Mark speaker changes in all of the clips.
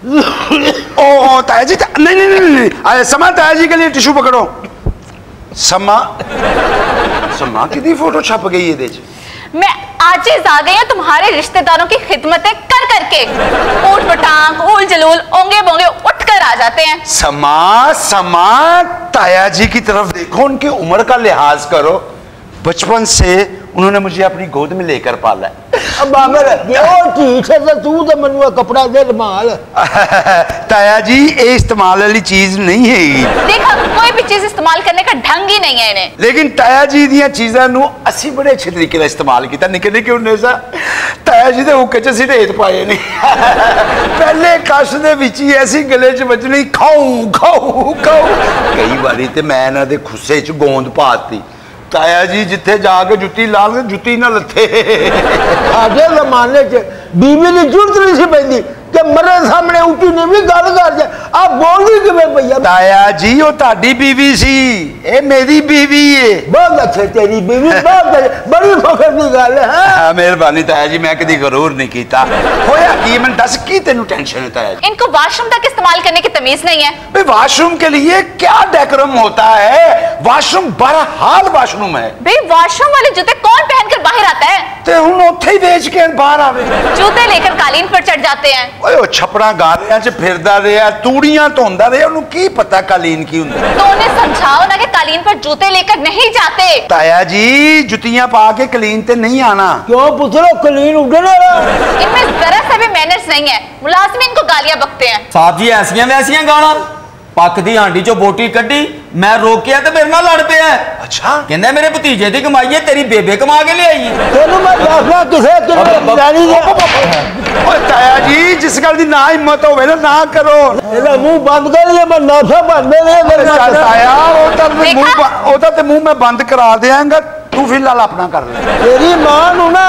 Speaker 1: ओ ताया जी, नहीं नहीं नहीं नहीं, समा ताया जी के लिए टिश्यू पकड़ो। समा समा की फोटो छप गई है।
Speaker 2: मैं आजिज आ गई हूँ तुम्हारे रिश्तेदारों की खिदमतें कर करके। ऊट पटांग ऊल जलूल ओंगे बोंगे उठ कर आ जाते हैं।
Speaker 1: समा समा ताया जी की तरफ देखो, उनकी उम्र का लिहाज करो। बचपन से उन्होंने मुझे अपनी गोद में लेकर पाला है।
Speaker 3: अब तू तो मनुआ कपड़ा दे रुमाल।
Speaker 1: ताया जी ये इस्तेमाल वाली चीज नहीं है।
Speaker 2: देखा, कोई भी चीज इस्तेमाल करने का ढंग ही नहीं है इन्हें।
Speaker 1: लेकिन ताया जी दियां चीज़ां नूं असी बड़े अच्छे तरीके से इस्तेमाल किया। निके निके हुंदे सा ताया जी दे हुक्के च असी ढेत पाए नहीं। पहले कश दे विच ही ऐसी गले च वजनी खाऊं खाऊं खाऊं। कई बारी ते मैं इन्हां दे खुस्से च गोंद पाती। ताया जी जिथे जाके जुत्ती ला के जुत्ती ना लथे।
Speaker 3: आगे जमाने च बीवी की जरूरत नहीं सी पैंदी कि मरे सामने उठी नहीं भी गल कर जाए। आप बोलदी किवें भैया?
Speaker 1: ताया जी वो ताड़ी बीवी सी, ए मेरी बीवी है।
Speaker 3: बहुत अच्छे, तेरी बीवी बहुत अच्छे, बड़ी फखर की गल है।
Speaker 1: मेहरबानी ताया जी, मैं कभी गरूर नहीं किया। होया की मैं दस की तेनू टेंशन है ताया जी?
Speaker 2: इनको वॉशरूम तक इस्तेमाल करने की तमीज नहीं है।
Speaker 1: भाई वॉशरूम के लिए क्या डेकोरम होता है? वॉशरूम बहरहाल वॉशरूम है।
Speaker 2: भाई वॉशरूम वाले जूते कौन पहनकर बाहर आता है?
Speaker 1: ते हुण उत्थे ही बेच के बाहर आवे।
Speaker 2: जूते लेकर कालीन पर चढ़ जाते हैं।
Speaker 1: ओए ओ छपड़ा गालियां च फिरदा रहा, तूड़ियां धोंदा रहा, उन्हें की पता कालीन की हुंदी।
Speaker 2: तो उन्हें समझाओ ना कि कालीन पर जूते लेकर नहीं जाते।
Speaker 1: ताया जी जुतियां पा के कालीन ते नहीं आना।
Speaker 3: क्यों पुत्रो, कालीन उड़ने
Speaker 2: इनमें जरा सा भी मैनर्स नहीं है। मुलाजिम इनको गालियां बकते हैं।
Speaker 4: साहब जी ऐसियां वैसियां गाना पक दी हांडी चो बोटी कड्डी, मैं रोकिया तो मेरे नाल लड़ पिया।
Speaker 1: अच्छा
Speaker 4: कहंदा मेरे भतीजे दी कमाई है, तेरी बेबे कमा के ले आई है।
Speaker 3: तेनू मैं दसना किसे किने जानी है।
Speaker 1: ओए ताया जी जिस गल दी ना हिम्मत होवे ना करो।
Speaker 3: एदा मुंह बंद कर ले, मैं नाफा बनने दे।
Speaker 1: ताया ओदा ते मुंह मैं बंद करा देंगा, तू फिलहाल अपना कर ले।
Speaker 3: तेरी मां नू ना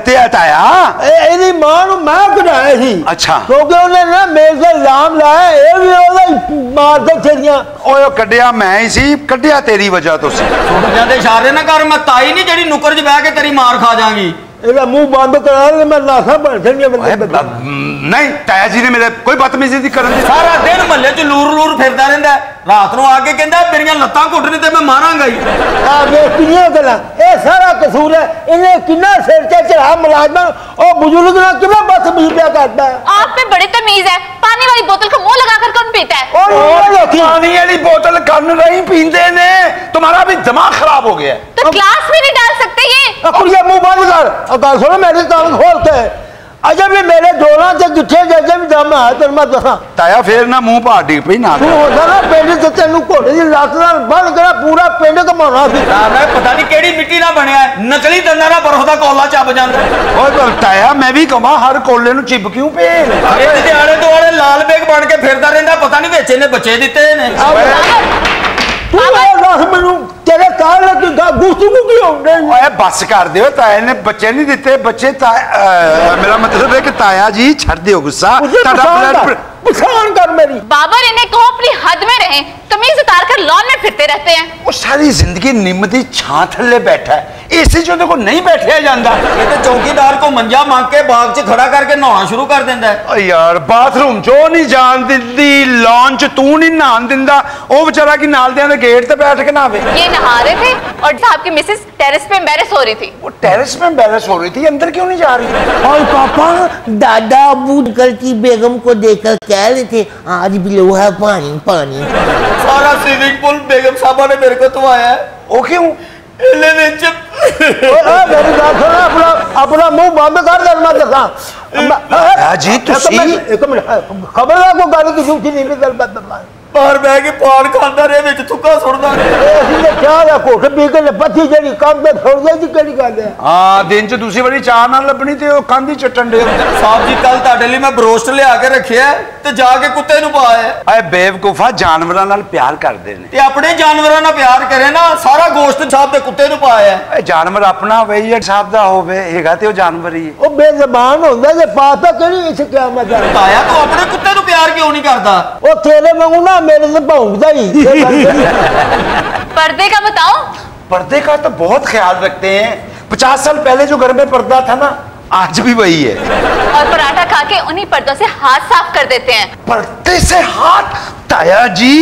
Speaker 1: ते ताया
Speaker 3: एदी मां नू मैं कढ़ाया सी।
Speaker 1: अच्छा
Speaker 3: क्योंकि उन्हें ना मेरे से इल्जाम लाया, ये भी ओदा मार दे छड़ियां।
Speaker 1: ओए कड्डिया मैं ही सी, कड्डिया तेरी वजह तो सी।
Speaker 4: सुन दे इशारे ना कर, मैं ताई नहीं जेडी नुकर च बह के तेरी मार खा जाऊंगी।
Speaker 3: एदा मुंह बंद करा ले, मैं नासा बन छड़ियां।
Speaker 1: नहीं ताया जी ने मेरे कोई बदतमीजी नहीं करनी।
Speaker 4: सारा दिन महल्ले च लूर लूर फिरदा रहंदा है, रात नूं आके कहंदा मेरियां लत्तां घुट नहीं ते मैं मारांगा ही।
Speaker 3: आ वेख किनियां गल्लां, ए सारा कसूर है इन्हें किन्ना सिर ते चढ़ा मुलाजमां। ओ बुजुर्ग ना किवें बदतमीजी पिया करदा है।
Speaker 2: आप में बड़ी तमीज है। पानी वाली बोतल को मुंह लगाकर कौन पीता है?
Speaker 1: पानी वाली बोतल कन नहीं पींदे ने, तुम्हारा भी दिमाग खराब हो गया है।
Speaker 2: तो ग्लास में नहीं डाल सकते ये?
Speaker 3: कुड़िया मुंह बंद कर। गल सुनो मेरी कान खोल के। अजब भी मेरे जोड़ा से गिठे जैसे भी दम है, तेरे मैं दसा।
Speaker 1: ताया फिर ना मुंह पा डिग पई ना।
Speaker 3: तू होता ना पिंड से तेनू घोड़े की लत नाल बंद करा, पूरा पिंड घुमाना सी।
Speaker 4: मैं पता नहीं केड़ी मिट्टी ना बनया है, नकली दंदा ना बरफ दा कोला चब जांदा।
Speaker 1: ओए ताया मैं भी कहां हर कोले नु चिप क्यों पे?
Speaker 4: ये आले दुआले लाल बेग बन के फिरदा रहंदा, पता नहीं विच इहने बच्चे दिते ने।
Speaker 3: तू दस मैनू तेरे काल की गुफ्तगू की होंदे।
Speaker 1: ओए बस कर दियो, ताया ने बच्चे नहीं दिते। बच्चे मेरा मतलब है कि ताया जी छड़ दियो गुस्सा।
Speaker 3: पछाण कर मेरी।
Speaker 2: बाबर इन्हें कहो अपनी हद में रहें, कमीज उतार कर लॉन में फिरते रहते हैं।
Speaker 1: वो सारी जिंदगी निम्म दी छां थल्ले बैठा है, एसी चों देखो नहीं बैठा जाता।
Speaker 4: ये तो चौकीदार को मंजा मांग के बाग च खड़ा करके नहाना शुरू कर देंदा है।
Speaker 1: यार बाथरूम चो नहीं जान दिंदी, लॉन च तू नहीं नहान दिंदा, ओ बेचारा की नाल दे गेट ते बैठ के नहावे।
Speaker 2: ये नहा रहे थे और साहब की मिसेस टेरेस पे एम्बैरेस हो रही थी।
Speaker 1: वो टेरेस पे एम्बैरेस हो रही थी, अंदर क्यों नहीं जा रही?
Speaker 5: और पापा दादा अबू कल की बेगम को देखकर कह रहे थे आज भी लो है पानी पानी।
Speaker 4: सारा स्विमिंग पूल बेगम साहबा ने मेरे को तो आया है।
Speaker 1: ओ क्यों?
Speaker 3: अपना मुंह बंद कर दे, मैं दसा।
Speaker 1: जी
Speaker 3: एक मिनट खबरदार को गाली की झूठी नहीं भी गल
Speaker 4: बाहर बह के पान खांदा रहे, विच थुक्का सुटदा रहे।
Speaker 3: चाह दा घुट पी के पत्ती जेडी कंध ते सुट जाई केड़ी गल है?
Speaker 1: हां दिन च दूसरी बड़ी चाह ना लभनी ते ओ कंध ही चटण दे।
Speaker 4: साहब जी कल ताडे लिए मैं ब्रोस्ट लिया के रखिया ते जाके कुत्ते नु पाया।
Speaker 1: ए बेवकूफा जानवरां नाल प्यार करदे ने।
Speaker 4: ते अपने जानवरां नाल प्यार करे ना, सारा गोश्त साहब दे कुत्ते नु पाया।
Speaker 1: ए जानवर अपना होवे या साहब दा होवे, हेगा ते ओ जानवर ही।
Speaker 3: ओ बेज़बान होंदा जे पाता केड़ी इस क़यामत दा।
Speaker 4: ताया तू अपने कुत्ते नु प्यार क्यों नहीं करदा?
Speaker 3: ओ तेरे वांगू ना मेरे से भौंकदा ही।
Speaker 2: पर्दे का बताओ।
Speaker 1: पर्दे का तो बहुत ख्याल रखते हैं। 50 साल पहले जो घर में पर्दा था ना, आज भी वही है।
Speaker 2: और पराठा खा के उन्हीं पर्दों से हाथ साफ कर देते हैं।
Speaker 1: पर्दे से हाथ? ताया जी,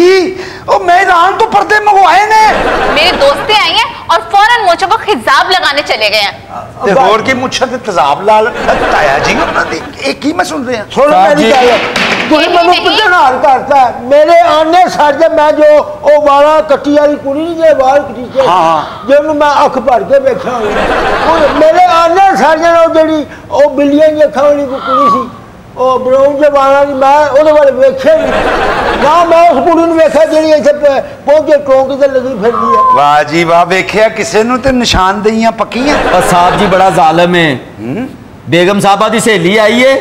Speaker 1: ओ मैदान तो पर्दे मंगवाए ने।
Speaker 2: मेरी दोस्तें आई हैं और फौरन मुझे को खिजाब लगाने चले गए हैं।
Speaker 1: ते होर की मुच्छत ते तेजाब लाल। ताया जी एक ही मैं सुन रहे हैं।
Speaker 3: छोड़ो मेरी गल, तुझे मैंने पटनार करता है मेरे आने सारे मैं जो ओ वाला कट्टी वाली कुड़ी नहीं जे वाल कटीचे जिन्होंने मैं अख भर के देखा मेरे आने सारे जी ओ बिल्लियां जी अखा वाली कुड़ी सी ओ ब्राउन जे वाला दी मैं ओदे वाले वेखे ना मैं उस कुड़ी नु वेखा जेड़ी इथे पहुंचे टोंक ते लगी फिरदी है।
Speaker 1: वाह जी वाह, वेखिया किसे नु ते निशानदेहियां पक्कियां।
Speaker 4: और साहब जी बड़ा जालिम है। बेगम साहबा दी सहेली आई है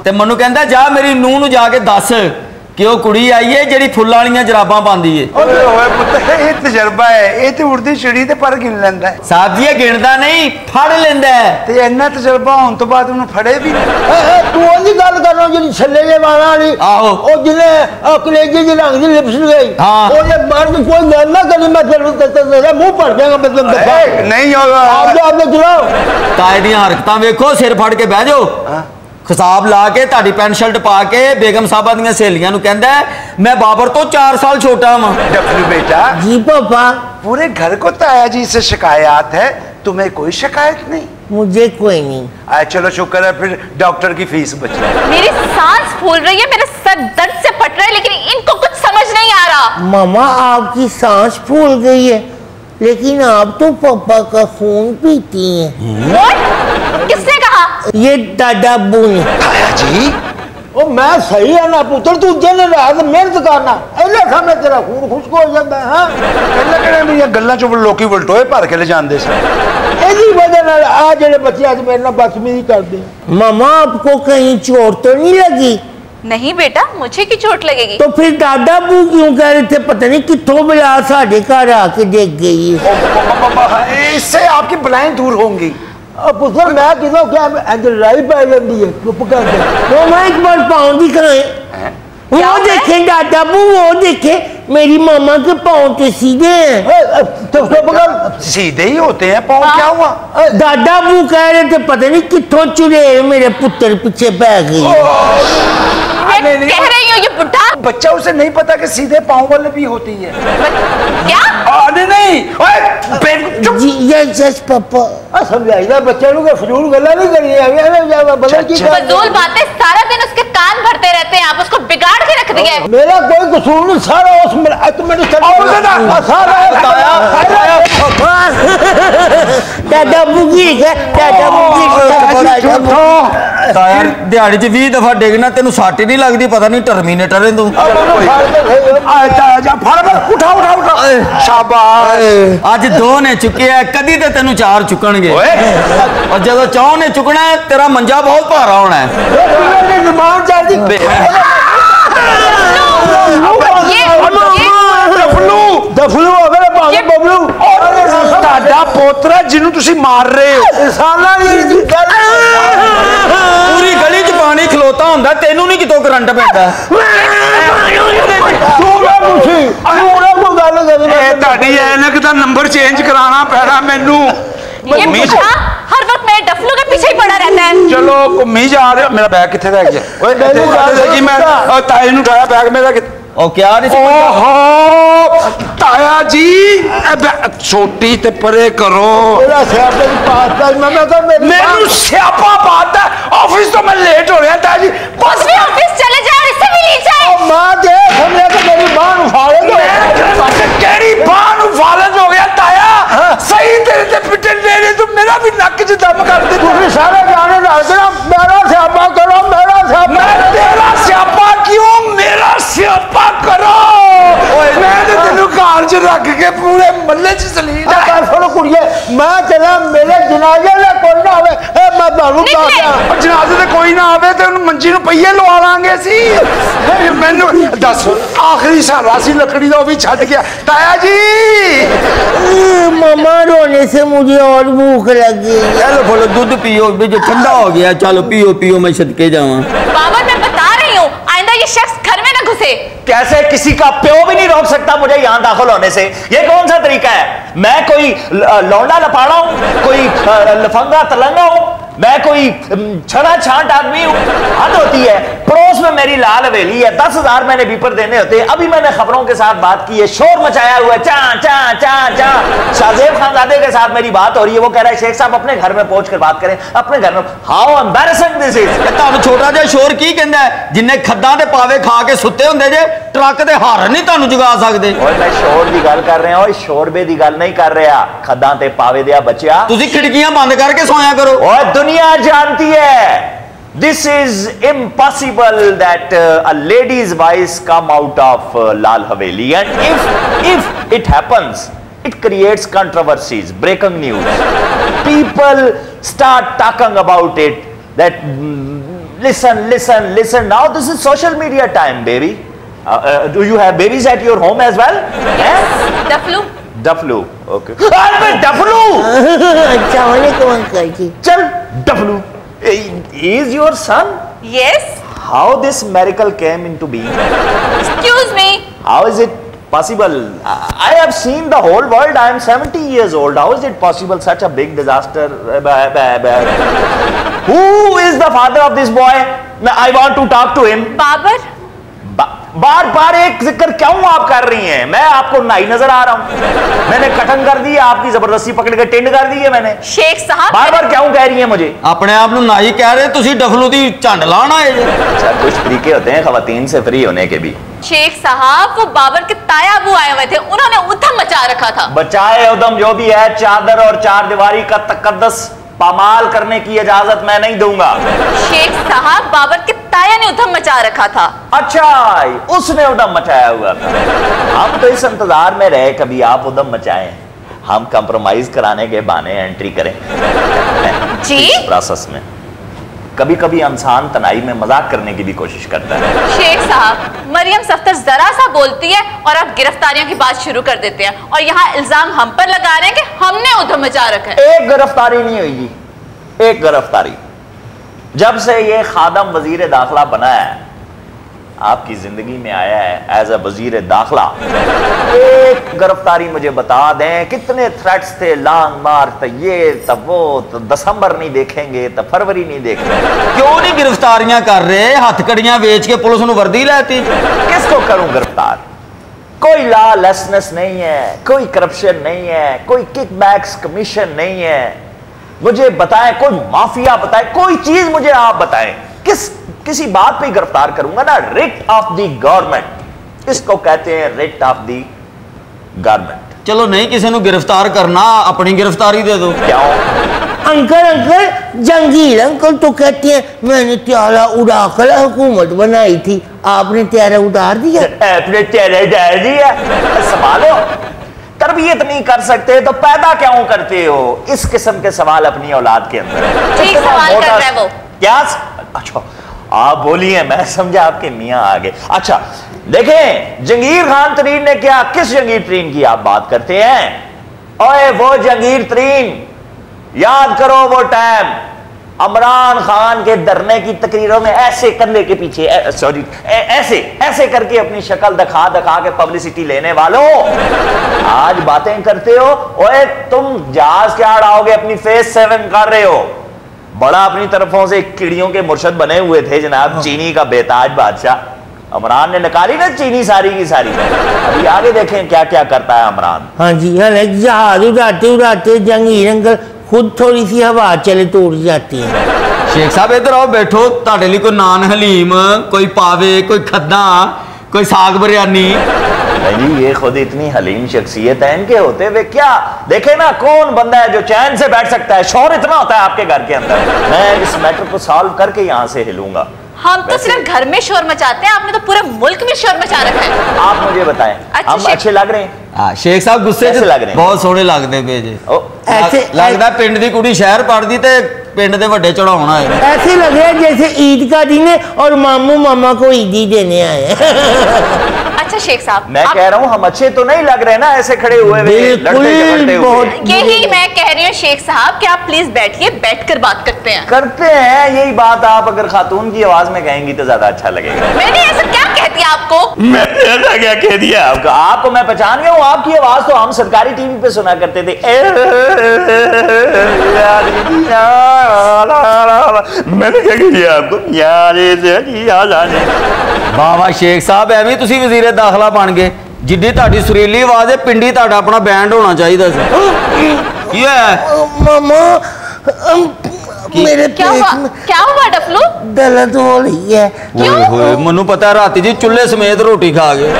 Speaker 4: ते मनु कहंदा जा मेरी नूह नु जाके दस कि वो कुड़ी आई है जेड़ी फुल्लां वालियां जराबां पांदी है।
Speaker 1: ओए होए पुत्तर ये तजर्बा है, ये ते उड़दी चिड़ी ते पर गिन लैंदा है।
Speaker 4: साहब जी ये गिनदा नहीं फड़ लेंदा है।
Speaker 1: ते इन्ना तजर्बा होने तो बाद उन्हें फड़े भी
Speaker 3: तू ओदी गल कर रहा जेड़ी छल्ले जे वाला वाली
Speaker 4: आहो
Speaker 3: ओ जिने कलेजे जे रंग दी लिपस गई ओ जे बाहर की कोई गल ना करी मैं तेरे मुंह भर देगा मतलब दफा
Speaker 1: नहीं होगा।
Speaker 3: आप चलाओ
Speaker 4: ताए दी हरकतां वेखो, सिर फड़ के बह जाओ, खिसाब ला के ताड़ी पैंट शर्ट पा के बेगम साहबा दी सहेलियां नु कहंदा मैं बाबर तो 4 साल छोटा हां।
Speaker 1: डफलू बेटा
Speaker 5: जी पापा,
Speaker 1: पूरे घर को ताया जी से शिकायत है, तुम्हें कोई शिकायत नहीं?
Speaker 5: मुझे कोई नहीं।
Speaker 1: चलो शुक्र है, फिर डॉक्टर की फीस बची।
Speaker 2: मेरी सांस फूल रही है, मेरा सर दर्द से फट रहा है, लेकिन इनको कुछ समझ नहीं आ रहा।
Speaker 5: मामा आपकी सांस फूल गई है, लेकिन आप तो पापा का खून पीती हैं।
Speaker 2: और किसने कहा?
Speaker 5: ये दादा अब्बू ने।
Speaker 1: ताया जी
Speaker 3: ओ मैं सही है ना पुत्र, तू दिन रात मेहनत करना एले समय तेरा खून खुश्क हो जाता है। हां
Speaker 1: पहले कहने मेरी गल्लां चों लोकी वलटोए भर के ले जांदे सी।
Speaker 3: एदी वजह नाल आ जेड़े बच्चे आज मेरे नाल बदतमीजी करदे।
Speaker 5: मामा आपको कहीं चोट तो नहीं लगी?
Speaker 2: नहीं बेटा, मुझे की चोट लगेगी।
Speaker 5: तो फिर दादा अब्बू क्यों कह रहे थे पता नहीं कितों बला साढ़े घर आके देख गई है।
Speaker 1: इससे आपकी बलाएं दूर होंगी।
Speaker 3: पुत्र मैं किदों क्या अंदर लड़ाई पै जाती है चुप कर दे।
Speaker 5: तो मैं एक बार पाँव दिखाए, वो देखे दादा अब्बू, वो देखे मेरी मामा के पाँव तो सीधे हैं।
Speaker 3: तो पकड़
Speaker 1: सीधे ही होते हैं पाँव। क्या हुआ?
Speaker 5: दादा अब्बू कह रहे थे पता नहीं कितों चुड़ैल मेरे पुत्र पीछे बह गई।
Speaker 2: मैं कह रही हूँ ये बुढ़ा
Speaker 1: बच्चा उसे नहीं पता कि सीधे पाँव वाले भी होती है।
Speaker 2: क्या?
Speaker 1: नहीं
Speaker 5: जी यस पापा।
Speaker 3: समझाइदा बच्चे नु के फजूल गल्ला नहीं करनी है। बदल की
Speaker 2: फजूल बातें सारा दिन उसके कान भरते रहते हैं, आप उसको बिगाड़ के रख दिए।
Speaker 3: मेरा कोई कसूर नहीं, सारा उस
Speaker 5: दादा अब्बू की है, दादा अब्बू
Speaker 4: ताया दिहाड़ी च 20 दफा डिगना तेनू सट ही नहीं लगदी, पता नहीं टर्मिनेटर है तू।
Speaker 1: शाबाश।
Speaker 4: आज 2 ने चुके है, कदी ते तेनू 4 चुकणगे। और जदों 4 ने चुकना है तेरा मंजा बहुत भारा होना है।
Speaker 3: नुमान चाहती दफलू अगर भावे बबलू
Speaker 1: ਤੁਹਾਡਾ ਪੋਤਰਾ ਜਿਹਨੂੰ ਤੁਸੀਂ ਮਾਰ ਰਹੇ ਹੋ।
Speaker 3: ਸਾਲਾ
Speaker 4: पूरी गली च पानी खलोता हुंदा, तेनू नहीं कितों करंट पैंदा।
Speaker 1: ਤੁਹਾਡੀ ਐਨਕ ਦਾ ਨੰਬਰ ਚੇਂਜ ਕਰਾਣਾ ਪੈਣਾ ਮੈਨੂੰ।
Speaker 2: ये बुढ़ा हर वक्त मेरे डफलू के पीछे ही पड़ा रहता है।
Speaker 1: चलो घूमी जा रहे हो, मेरा बैग किथे रह गया? ओए मैं ताए नु उठाया बैग मेरा।
Speaker 4: ओ क्या
Speaker 1: ओहो ताया जी छोटी ते परे करो। मेनू स्यापा बात है, ऑफिस तो मैं लेट हो रहा। ताया जी
Speaker 2: बस भी ऑफिस चले जाए और इससे भी लीड जाए।
Speaker 3: मां देख हमने तो मेरी बांह उफाड़े
Speaker 1: केड़ी बांह उफाड़न हो गया ताया? सही तेरे ते पिटन दे रहे, तुम मेरा भी नक च दम कर दे।
Speaker 3: तुम सारे गाने डाल देना मेरा स्यापा करो, मेरा स्यापा।
Speaker 1: मैं तेरा स्यापा क्यों? मेरा स्यापा करो। मैं तो तेनू घर च रख के पूरे मल्ले च सलीट है।
Speaker 3: सुनो कुड़िए, मैं तेरा मेरे जनाजे दा कोई ना आवे, ए मैं ਤੁਹਾਨੂੰ
Speaker 1: और जनाजे ते कोई ना आवे ते उन्हें मंजी नु पहिए लवा लांगे सी। मैनू दस आखिरी सहारा सी लकड़ी दा, वो भी छड़ गया। ताया जी
Speaker 5: मामा रोने से मुझे और भूख लगी।
Speaker 4: चलो बोलो दूध पियो, जो ठंडा हो गया। चलो पियो पियो, मैं सदके जावा।
Speaker 2: बाबा मैं बता रही हूँ, आइंदा ये शख्स घर में न घुसे।
Speaker 6: कैसे? किसी का प्यो भी नहीं रोक सकता मुझे यहाँ दाखिल होने से। ये कौन सा तरीका है? मैं कोई लौंडा लपाड़ा हूँ, कोई लफंगा तलंगा हूँ? मैं कोई छड़ा छांट आदमी हूं? हद होती है। पड़ोस में मेरी लाल हवेली है, 10,000 मैंने बीपर देने होते हैं। अभी मैंने खबरों के साथ बात की है, शोर मचाया हुआ है, चा चा चा चा। शाहजेब खानजादे के साथ मेरी बात हो रही है, वो कह रहा है शेख साहब अपने घर में पहुंच कर बात करें, अपने घर में। How embarrassing this is.
Speaker 4: ਤੁਹਾਨੂੰ ਛੋਟਾ ਜਿਹਾ ਸ਼ੋਰ ਕੀ ਕਹਿੰਦਾ ਹੈ? ਜਿੰਨੇ ਖੱਦਾਂ ਦੇ ਪਾਵੇ ਖਾ ਕੇ ਸੁੱਤੇ ਹੁੰਦੇ ਜੇ, ਟਰੱਕ ਦੇ ਹਾਰਨ ਨਹੀਂ ਤੁਹਾਨੂੰ ਜਗਾ ਸਕਦੇ।
Speaker 6: ਓਏ ਮੈਂ ਸ਼ੋਰ ਦੀ ਗੱਲ ਕਰ ਰਿਹਾ, ਓਏ ਸ਼ੋਰਬੇ ਦੀ ਗੱਲ ਨਹੀਂ ਕਰ ਰਿਹਾ। ਖੱਦਾਂ ਤੇ ਪਾਵੇ ਦਿਆ ਬੱਚਿਆ,
Speaker 4: ਤੁਸੀਂ ਖਿੜਕੀਆਂ ਬੰਦ ਕਰਕੇ ਸੋਇਆ ਕਰੋ।
Speaker 6: ਓਏ ਦੁਨੀਆ जानती है this is impossible that a lady's voice come out of Lal Haveli, and if it happens it creates controversies, breaking news. People start talking about it that listen now this is social media time, baby. Do you have babies at your home as well?
Speaker 2: Yes,
Speaker 6: Daflu, okay. Daflu.
Speaker 5: अच्छा होने को uncle जी।
Speaker 6: चल Daflu. Is your son?
Speaker 2: Yes.
Speaker 6: How this miracle came into being?
Speaker 2: Excuse me.
Speaker 6: How is it possible? I have seen the whole world. I am 70 years old. How is it possible? Such a big disaster. Who is the father of this boy? I want to talk to him.
Speaker 2: Babar.
Speaker 6: बार बार एक जिक्र क्यों आप कर रही हैं? मैं आपको नाई नजर आ रहा हूं? मैंने कटन कर दी, आपकी जबरदस्ती पकड़ के टेंड कर दी है मैंने।
Speaker 2: शेख साहब
Speaker 6: बार बार क्यों कह रही हैं मुझे?
Speaker 4: अपने आप ਨੂੰ ਨਾਈ ਕਹਿ ਰਹੇ, ਤੁਸੀਂ ਡਫਲੂ ਦੀ ਝੰਡ ਲਾਣ ਆਏ ਜੇ।
Speaker 6: अच्छा, कुछ तरीके होते हैं खवातीन से फ्री होने के भी।
Speaker 2: शेख साहब वो बाबर के ताया अबू आए हुए थे, उन्होंने उधम मचा रखा था।
Speaker 6: बचाए उधम जो भी है, चादर और चार दीवारी का तकद्दस पामाल करने की इजाजत मैं नहीं दूंगा।
Speaker 2: शेख साहब बाबर के ताया ने उधम मचा रखा था।
Speaker 6: अच्छा, उसने उधम मचाया हुआ था। हम तो इस इंतजार में रहे कभी आप उधम मचाएं, हम कंप्रोमाइज कराने के बहाने एंट्री करें
Speaker 2: जी
Speaker 6: इस प्रोसेस में। कभी कभी इंसान तनाई में मजाक करने की भी कोशिश करता है।
Speaker 2: शेख साहब मरियम सफ्तर जरा सा बोलती है और आप गिरफ्तारियों की बात शुरू कर देते हैं, और यहाँ इल्जाम हम पर लगा रहे हैं कि हमने उधम मचा रखा है।
Speaker 6: एक गिरफ्तारी नहीं हुई जी, एक गिरफ्तारी। जब से ये खादम वजीर दाखिला बना है, आपकी जिंदगी में आया है एज अ वजीर दाखिला, एक गिरफ्तारी मुझे बता दें। कितने थ्रेट्स थे, लॉन्ग मार्च, ये तब वो, तो दिसंबर नहीं देखेंगे तो फरवरी नहीं देखेंगे।
Speaker 4: क्यों नहीं गिरफ्तारियां कर रहे? हथकड़ियां बेच के पुलिस ਨੂੰ वर्दी लेती।
Speaker 6: किसको करूं गिरफ्तार? कोई लॉलेसनेस नहीं है, कोई करप्शन नहीं है, कोई किकबैक्स कमीशन नहीं है। मुझे बताएं, कोई माफिया बताएं, कोई चीज मुझे आप बताएं। किसी बात पे गिरफ्तार करूंगा ना, रिट ऑफ द गवर्नमेंट, इसको कहते हैं रिट ऑफ द गवर्नमेंट।
Speaker 4: चलो नहीं किसी को गिरफ्तार करना, अपनी गिरफ्तारी दे दो।
Speaker 6: क्यों?
Speaker 5: अंकल जंगीर अंकल तो कहते हैं मैंने त्यारा उड़ाकर हुकूमत बनाई थी, आपने त्यारा उतार दिया।
Speaker 6: आपने त्यारा उतार दिया? संभालो, तरबियत नहीं कर सकते तो पैदा क्यों करते हो? इस किस्म के सवाल अपनी औलाद के अंदर।
Speaker 2: ठीक सवाल कर रहे हैं वो।
Speaker 6: क्या? अच्छा आप बोलिए, मैं समझा आपके मियाँ आ गए। अच्छा देखें, जंगीर खान तरीन ने क्या, किस जंगीर तरीन की आप बात करते हैं? ओए वो जंगीर तरीन, याद करो वो टाइम इमरान खान के धरने की तकरीरों में ऐसे कंधे के पीछे ऐसे करके अपनी शक्ल दिखा दिखा के पब्लिसिटी लेने वालों, आज बातें करते हो। ओए तुम जहाज क्या उड़ाओगे, अपनी फेस 7 कर रहे हो। बड़ा अपनी तरफों से किड़ियों के मुर्शद बने हुए थे जनाब, चीनी का बेताज बादशाह। इमरान ने निकाली ना चीनी सारी की सारी। अभी आगे देखें क्या क्या करता है इमरान।
Speaker 5: हाँ जी, जहाज उड़ाते उड़ाते जंगीर अंकल खुद थोड़ी सी हवा चले तो उड़ जाती है।
Speaker 4: शेख साहब इधर आओ, बैठो। ਤੁਹਾਡੇ ਲਈ कोई नान हलीम, कोई पावे, कोई खद्दा, कोई साग बिरयानी।
Speaker 6: नहीं, ये खुद इतनी हलीम शख्सियत है, इनके होते हुए क्या देखे ना, कौन बंदा है जो चैन से बैठ सकता है? शोर इतना होता है आपके घर के अंदर। मैं इस मैटर को सॉल्व करके यहाँ से हिलूंगा।
Speaker 2: हम तो सिर्फ घर में शोर मचाते हैं, आपने तो पूरे मुल्क में शोर मचा रखा है।
Speaker 6: आप मुझे बताएं,
Speaker 2: अच्छा,
Speaker 6: हम अच्छे लग रहे हैं?
Speaker 4: हाँ, शेख साहब गुस्से
Speaker 6: कैसे लग रहे हैं?
Speaker 4: बहुत सोहने लगते पे जे।
Speaker 5: ऐसे
Speaker 4: लगदा पिंड दी कुड़ी शहर पढ़दी ते पिंड दे वड्डे चढ़ाउणा है।
Speaker 5: ऐसे लग रहा है जैसे ईद का दिन है और मामू मामा को ईदी देने आए हैं।
Speaker 2: अच्छा शेख साहब,
Speaker 6: मैं कह रहा हूँ हम अच्छे तो नहीं लग रहे ना ऐसे खड़े हुए
Speaker 2: यही मैं कह रही हूँ शेख साहब कि आप प्लीज बैठिए, बैठकर बात करते हैं।
Speaker 6: करते हैं, यही बात आप अगर खातून की आवाज में कहेंगी तो ज्यादा अच्छा लगेगा।
Speaker 2: मैंने ऐसा क्या कह दिया आपको?
Speaker 6: मैंने ऐसा क्या कह दिया आपको? आपको मैं पहचान गया हूँ, आपकी आवाज तो हम सरकारी टीवी पे सुना करते थे। मैंने क्या कह दिया आपको?
Speaker 4: बाबा शेख साहब एवं तुसी वजीरे दाखिला बन गए, जिड्डी ताड़ी सुरीली आवाज है, पिंडी ताड़ा अपना बैंड होना चाहिए सी।
Speaker 5: मामा मेरे
Speaker 2: क्या हुआ डफलू?
Speaker 5: दर्द हो रही है।
Speaker 4: मनु पता है राती जी चूल्हे समेत रोटी खा गए।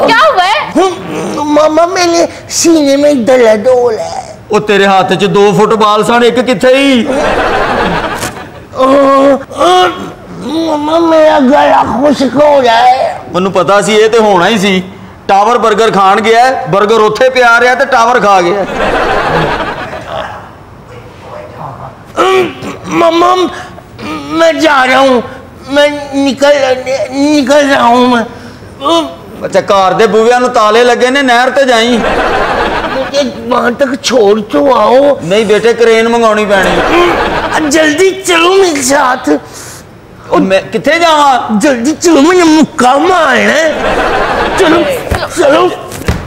Speaker 2: क्या हुआ है?
Speaker 5: मामा मेरे सीने में दर्द हो रहा है।
Speaker 4: वो तेरे हाथ च 2 फुटबाल सन, एक किथे ही?
Speaker 5: मामा मेरा गला खुश्क हो रहा है।
Speaker 4: मनु पता सी ये तो होना ही सी। टावर बर्गर खान गया है, बर्गर उत्थे पिया रहा तो टावर खा गया।
Speaker 5: मामा मैं जा रहा हूँ, मैं निकल रहा हूँ मैं।
Speaker 4: अच्छा कार दे बुविया नु ताले लगे ने, नहर ते जाई।
Speaker 5: मुझे वहां तक छोड़ तो आओ।
Speaker 4: नहीं बेटे क्रेन मंगानी पैनी।
Speaker 5: जल्दी चलो मेरे साथ।
Speaker 4: मैं किथे जावा?
Speaker 5: जल्दी चलो, मुझे मुक्का मारना है। चलो चलो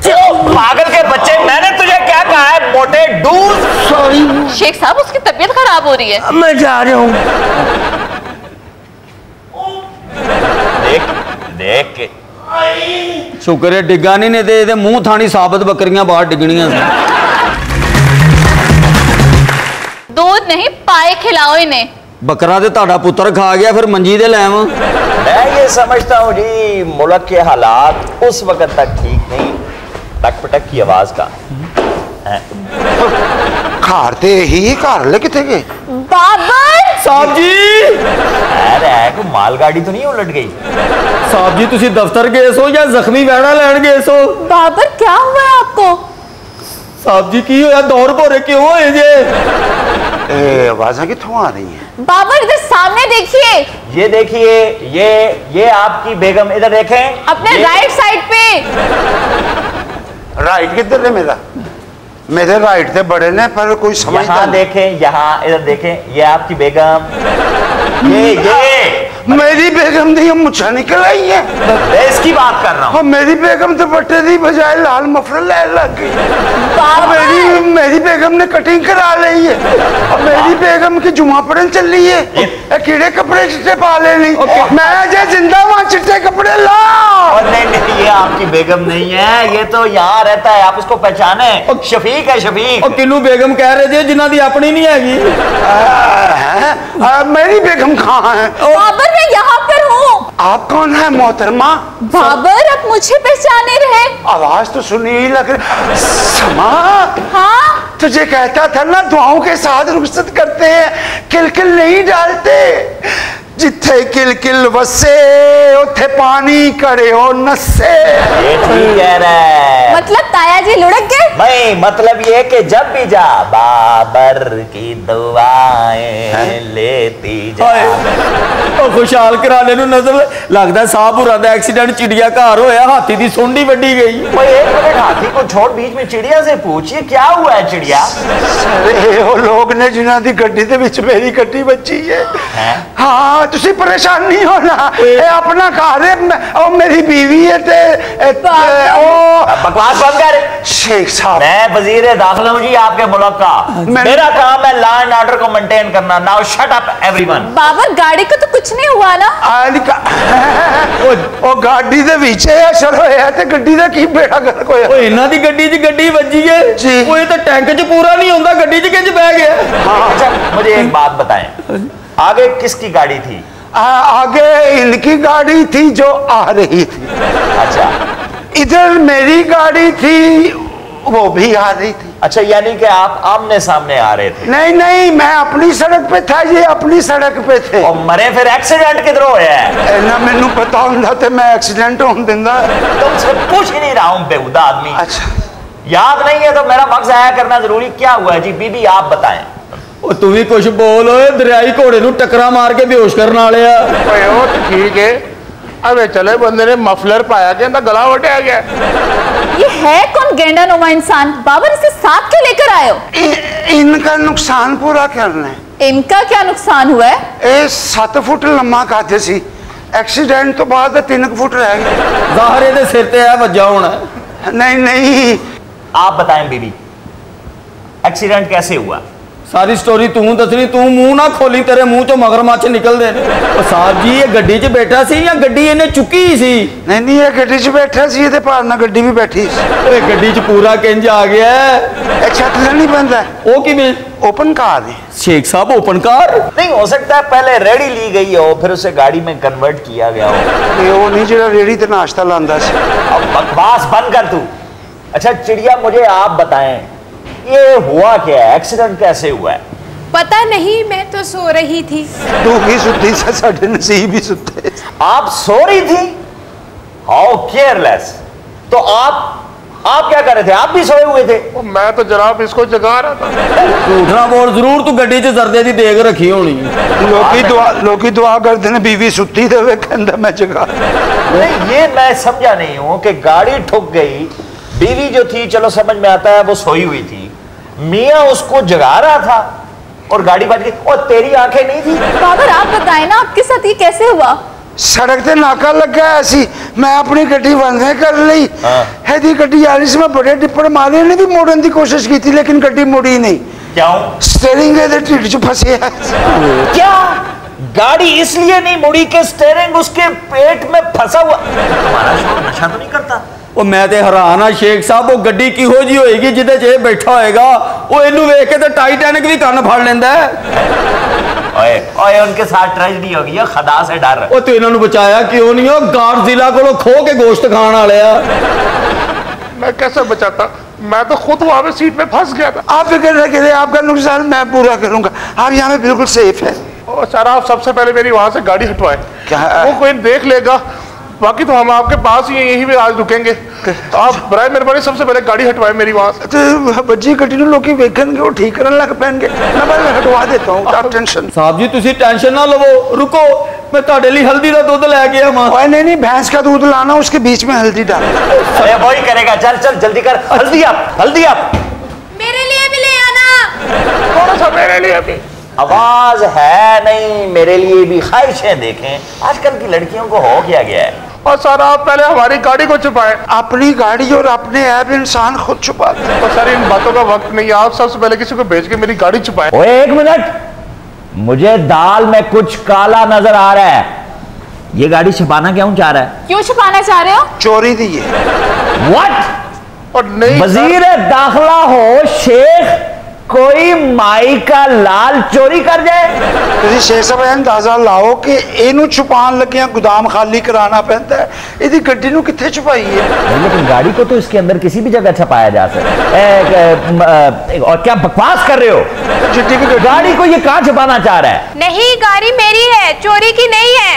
Speaker 5: चलो।
Speaker 6: पागल के बच्चे, मैंने तुझे क्या कहा है मोटे डूज?
Speaker 5: सॉरी
Speaker 2: शेख साहब, उसकी तबीयत खराब हो रही है।
Speaker 5: मैं जा रहा हूँ।
Speaker 6: देख देख के
Speaker 4: शुक्र है डिगा नहीं दे मुंह थानी साबित बकरियां बाहर डिगनियां।
Speaker 2: दूध नहीं पाए खिलाओ इन्हें।
Speaker 4: बकरा दे ताड़ा पुत्र खा गया, फिर मंजी दे लैव।
Speaker 6: मैं ये समझता हूँ जी मुल्क के हालात उस वक्त तक ठीक नहीं, टक पटक की आवाज का
Speaker 1: घर ते ही घर ले किथे गए?
Speaker 2: बाबर
Speaker 4: साहब जी,
Speaker 6: अरे कोई मालगाड़ी तो नहीं उलट गई?
Speaker 4: साहब जी तुसी दफ्तर गए सो या जख्मी वैड़ा लैन गए सो?
Speaker 2: बाबर क्या हुआ है आपको?
Speaker 4: साहब जी की होया, दौर भोरे क्यों होए जे?
Speaker 1: आवाज़ें कित्थों आ रही हैं?
Speaker 2: बाबर इधर सामने देखिए।
Speaker 6: ये देखिए, ये आपकी बेगम, इधर देखें
Speaker 2: अपने राइट साइड पे।
Speaker 1: राइट किधर है मेरा? मेरे राइट से बड़े ने, पर कोई समझ
Speaker 6: यहाँ देखें, यहाँ इधर देखें, ये आपकी बेगम। ये
Speaker 1: मेरी बेगम दी मुच्छा निकल आई है।
Speaker 6: मैं इसकी बात कर रहा हूँ।
Speaker 1: मेरी बेगम तो बट्टे दी बजाय लाल मफलर लैन लग गई। मेरी बेगम ने कटिंग करा ली है और मेरी बेगम की जुमा पड़न चल रही है। कीड़े कपड़े चिट्टे पा ले नहीं। मैं अजय जिंदा वहां चिट्टे कपड़े ला।
Speaker 6: नहीं नहीं, ये आपकी बेगम नहीं है, ये तो यहाँ रहता है, आप उसको पहचाने। शफीक है, शफीक।
Speaker 4: और किन्नू बेगम कह रहे थे जिन्ना दी अपनी नहीं हैगी।
Speaker 1: मेरी बेगम कहाँ है?
Speaker 2: बाबर मैं यहाँ पर हूँ।
Speaker 1: आप कौन है मोहतरमा?
Speaker 2: बाबर आप मुझे पहचाने रहे?
Speaker 1: आवाज तो सुनी ही लग रही। समा,
Speaker 2: हाँ
Speaker 1: तुझे कहता था ना दुआओं के साथ रुखसत करते हैं, किलकिल नहीं डालते। जिथे किलकिल वसे उथे पानी करे हो नसे।
Speaker 6: ये ठीक कह रहा है।
Speaker 2: मतलब ताया जी लुढ़क गए?
Speaker 6: नहीं, मतलब ये कि जब भी जा बाबर की दुआएं लेती जा।
Speaker 4: खुशहाल कराने नु नजर लगदा साहपुरा दा एक्सीडेंट चिड़िया घर होया, हाथी दी सुंडी वड्डी गई।
Speaker 6: भाई एक मिनट, हाथी को छोड़ बीच में चिड़िया से पूछिए क्या हुआ है चिड़िया?
Speaker 1: अरे वो लोग ने जिन्हां दी गड्डी दे विच मेरी गड्डी बची है। हाँ तुसी परेशान नहीं होना, ये अपना घर है और मेरी बीवी है ते
Speaker 6: बकवास बंद कर।
Speaker 1: शेख साहब,
Speaker 6: मैं वजीर दाखिला हूँ जी आपके मुल्क का। मेरा काम है लॉ एंड ऑर्डर को मेंटेन करना। Now shut up everyone.
Speaker 2: Babar गाड़ी को तो कुछ नहीं हुआ ना?
Speaker 1: ओ गाड़ी दे विच है चलो है ते गड्डी दा की बेड़ा गर्क होया?
Speaker 4: ओ इन्हां दी गड्डी च गड्डी वजी है
Speaker 1: जी।
Speaker 4: ओ ये तो टैंक च पूरा नहीं होंदा, गड्डी च किंज बह गया?
Speaker 6: अच्छा मुझे एक बात बताएं, आगे किसकी गाड़ी थी?
Speaker 1: आगे इनकी गाड़ी थी जो आ रही थी।
Speaker 6: अच्छा,
Speaker 1: इधर मेरी गाड़ी थी, वो भी आ रही थी।
Speaker 6: अच्छा यानी कि आप आमने सामने आ रहे थे?
Speaker 1: नहीं नहीं, मैं अपनी सड़क पे था, ये अपनी सड़क पे थे।
Speaker 6: और मरे फिर एक्सीडेंट किधर होया है?
Speaker 1: ना मैनू पता होंदा ते मैं एक्सीडेंट होने दिंदा।
Speaker 6: तुमसे पूछ ही नहीं रहा हूं बेहुदा आदमी।
Speaker 1: अच्छा
Speaker 6: याद नहीं है तो मेरा वक्त आया करना जरूरी। क्या हुआ है जी? बीबी आप बताएं।
Speaker 4: ओ तू भी कुछ बोल, ओए दरियाई घोड़े नु टकरा मार के बेहोश करने वाले आ।
Speaker 1: ओए ओ तो ठीक है,
Speaker 7: अबे चले बंदे ने मफलर पाया के अंदर गला वटे आ गया।
Speaker 2: ये है कौन गेंडा नुमा इंसान? बाबर इसे साथ क्यों लेकर आए हो?
Speaker 1: इनका नुकसान पूरा करना है।
Speaker 2: इनका क्या नुकसान हुआ है?
Speaker 1: ए 7 फुट लम्मा खाते सी, एक्सीडेंट तो बाद 3 फुट रह गए।
Speaker 4: ज़ाहरे दे सिर ते है वज्जा होना।
Speaker 1: नहीं नहीं,
Speaker 6: आप बताएं बीबी, एक्सीडेंट कैसे हुआ?
Speaker 4: सारी स्टोरी तू दसनी, तू मुंह ना खोली, तेरे मुंह चो मगरमच्छ निकल दे। साहब जी ये गड्डी च बैठा सी या गड्डी इन्हें चुकी सी?
Speaker 1: नहीं नहीं, ये गड्डी च बैठा सी, ये पार ना गड्डी भी बैठी सी।
Speaker 4: गड्डी च पूरा किंज आ गया है।
Speaker 1: छत नहीं बनता
Speaker 4: वो किवें?
Speaker 1: ओपन कार है
Speaker 4: शेख साहब, ओपन कार
Speaker 6: नहीं हो सकता है पहले रेडी ली गई हो फिर उसे गाड़ी में कन्वर्ट किया गया हो।
Speaker 1: ये वो नहीं जो रेडी ते नाश्ता लांदा सी।
Speaker 6: अब बकवास बंद कर तू। अच्छा चिड़िया, मुझे आप बताएं ये हुआ क्या है, एक्सीडेंट कैसे हुआ है?
Speaker 8: पता नहीं, मैं तो सो रही थी।
Speaker 1: तू भी सुती से, साडे नसीब भी सुते।
Speaker 6: आप सो रही थी? How careless. तो आप क्या कर रहे थे? आप भी सोए हुए थे?
Speaker 7: मैं तो जनाब इसको जगा रहा था।
Speaker 4: झूठना बोल, जरूर तू गड्डी च जर्दे दी देग रखी होनी।
Speaker 1: लोकी दुआ करते ने बीवी सुती ते वे कहंदा मैं जगा।
Speaker 6: नहीं ये मैं समझा नहीं हूं कि गाड़ी ठुक गई, बीवी जो थी चलो समझ में आता है वो सोई हुई थी, मियां उसको जगा रहा था और गाड़ी बच गई। और तेरी आंखें नहीं थी?
Speaker 2: बाबर आप बताएं ना, आपके साथ ये कैसे हुआ?
Speaker 1: सड़क ते नाका लगा ऐसी, मैं अपनी गड्डी बंद कर ली। है गड्डी आ रही सी, मैं बड़े टिप्पण मारे ने भी मोड़न की कोशिश की थी, लेकिन गड्डी मुड़ी नहीं।
Speaker 6: क्यों?
Speaker 1: स्टीयरिंग दे ढिड च फंसी है।
Speaker 6: क्या गाड़ी इसलिए नहीं मुड़ी कि स्टीयरिंग उसके पेट में फंसा हुआ? तुम्हारा शोर नशा तो नहीं करता?
Speaker 4: ਉਹ मैं ते हैरान हाँ शेख साहब, वो गड्डी किहो जी होएगी जिदे च बैठा होएगा, वो इनू वेख के ते टाइटैनिक भी कन्न फड़ लेंदा है।
Speaker 6: ओए ओए उनके साथ ट्रेजेडी हो गई है, खदा से डर।
Speaker 4: ਉਹ ਤੂੰ ਇਹਨਾਂ ਨੂੰ बचाया क्यों नहीं? हो गार्डजिला कोलों खो के गोश्त खाण वाले आ।
Speaker 7: मैं कैसे बचाता, मैं तो खुद वहां पे सीट में फंस गया था।
Speaker 1: आप फिक्र न करें, आपका नुकसान मैं पूरा करूंगा, आप यहाँ पे बिल्कुल सेफ है।
Speaker 7: सर आप सबसे पहले मेरी वहां से गाड़ी हटवाएं।
Speaker 1: क्या?
Speaker 7: वो कोई देख लेगा, बाकी तो हम आपके पास ही यहीं पे आज रुकेंगे। तो आप बराए मेहरबानी सबसे पहले गाड़ी हटवाएं मेरी वहां से।
Speaker 1: तो बच्ची गड्डी ਨੂੰ ਲੋਕੀ ਵੇਖਣਗੇ, ਉਹ ਠੀਕ ਕਰਨ ਲੱਗ ਪੈਣਗੇ। मैं हटवा देता हूँ, आप टेंशन।
Speaker 4: साहब जी तुसी टेंशन ना लवो, रुको मैं ਤੁਹਾਡੇ ਲਈ हल्दी ਦਾ ਦੁੱਧ ਲੈ ਕੇ ਆਵਾਂ।
Speaker 1: ओए नहीं नहीं, भैंस का दूध लाना, उसके बीच में हल्दी डाल।
Speaker 6: अरे वही करेगा, चल चल जल्दी कर। हल्दी आप, हल्दी आप।
Speaker 8: मेरे लिए भी ले आना।
Speaker 7: थोड़ा सा मेरे लिए भी।
Speaker 6: आवाज है नहीं, मेरे लिए भी ख्वाहिशें देखें। आजकल की लड़कियों को हो क्या गया है?
Speaker 7: और सर आप पहले हमारी गाड़ी को छुपाएं।
Speaker 1: अपनी गाड़ी और अपने ऐप इंसान खुद छुपाता है।
Speaker 7: तो सर इन बातों का वक्त नहीं है, आप सबसे पहले किसी को भेज के मेरी गाड़ी छुपाएं।
Speaker 6: ओए एक मिनट, मुझे दाल में कुछ काला नजर आ रहा है। ये गाड़ी छुपाना क्यों चाह रहा है?
Speaker 2: क्यों छुपाना चाह रहे हो?
Speaker 1: चोरी दी है।
Speaker 6: व्हाट?
Speaker 7: और नहीं
Speaker 6: वजीर दाखिला हो शेख, कोई माई का लाल चोरी कर जाए?
Speaker 1: ਤੁਸੀਂ ਸ਼ੇਖ ਸਾਹਿਬ ਇਹ ਅੰਦਾਜ਼ਾ ਲਾਓ ਕਿ ਇਹਨੂੰ ਛੁਪਾਉਣ ਲੱਗਿਆਂ गोदाम खाली कराना पैंदा है, ਇਹਦੀ ਗੱਡੀ ਨੂੰ ਕਿੱਥੇ ਛੁਪਾਈ है?
Speaker 6: लेकिन गाड़ी को तो इसके अंदर किसी भी जगह छपाया जा सकता है। और क्या बकवास कर रहे हो?
Speaker 1: जिट्टी की
Speaker 6: गाड़ी को ये कहाँ छुपाना चाह रहा है?
Speaker 8: नहीं, गाड़ी मेरी है, चोरी की नहीं है।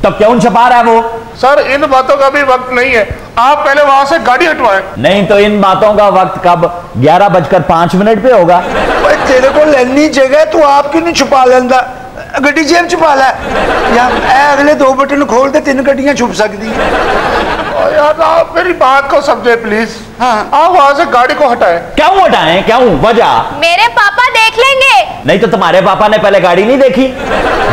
Speaker 6: तो क्यों छुपा रहा है वो?
Speaker 7: सर इन बातों का भी वक्त नहीं है, आप पहले वहां से गाड़ी हटवाएं।
Speaker 6: नहीं तो इन बातों का वक्त कब? 11:05 पे होगा।
Speaker 1: ओए तेरे को लेनी जगह, तू आप क्यों नहीं छुपा लेंदा? गड्डी जेब छुपा लै, या अगले 2 बटन खोल दे, 3 गड्डियां छुप सकती है।
Speaker 7: यार आप मेरी बात को समझे प्लीज।
Speaker 1: हाँ।
Speaker 7: आप वहां से गाड़ी को हटाएं।
Speaker 6: क्यों हटाएं? क्यों? वजह?
Speaker 8: मेरे पापा देख लेंगे।
Speaker 6: नहीं तो तुम्हारे पापा ने पहले गाड़ी नहीं देखी?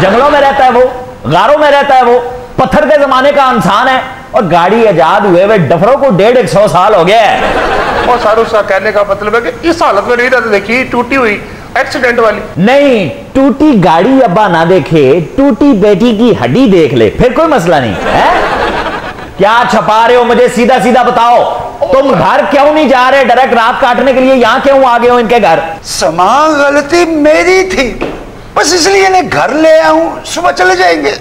Speaker 6: जंगलों में रहता है वो, गारों में रहता है वो, पत्थर के जमाने का इंसान है, और गाड़ी आजाद हुए हुए डफरों को 150 साल हो गया है।
Speaker 7: और सर उसका कहने का मतलब है कि इस हालत में नहीं रहते, देखिए टूटी हुई एक्सीडेंट वाली।
Speaker 6: नहीं, टूटी गाड़ी अब्बा ना देखे, टूटी बेटी की हड्डी देख ले, फिर कोई मसला नहीं है। क्या छपा रहे हो? मुझे सीधा सीधा बताओ, तुम घर क्यों नहीं जा रहे? डायरेक्ट रात काटने के लिए यहाँ क्यों आ गए हो इनके घर?
Speaker 1: समान गलती मेरी थी, बस इसलिए इन्हें घर ले आऊं, सुबह चले जाएंगे।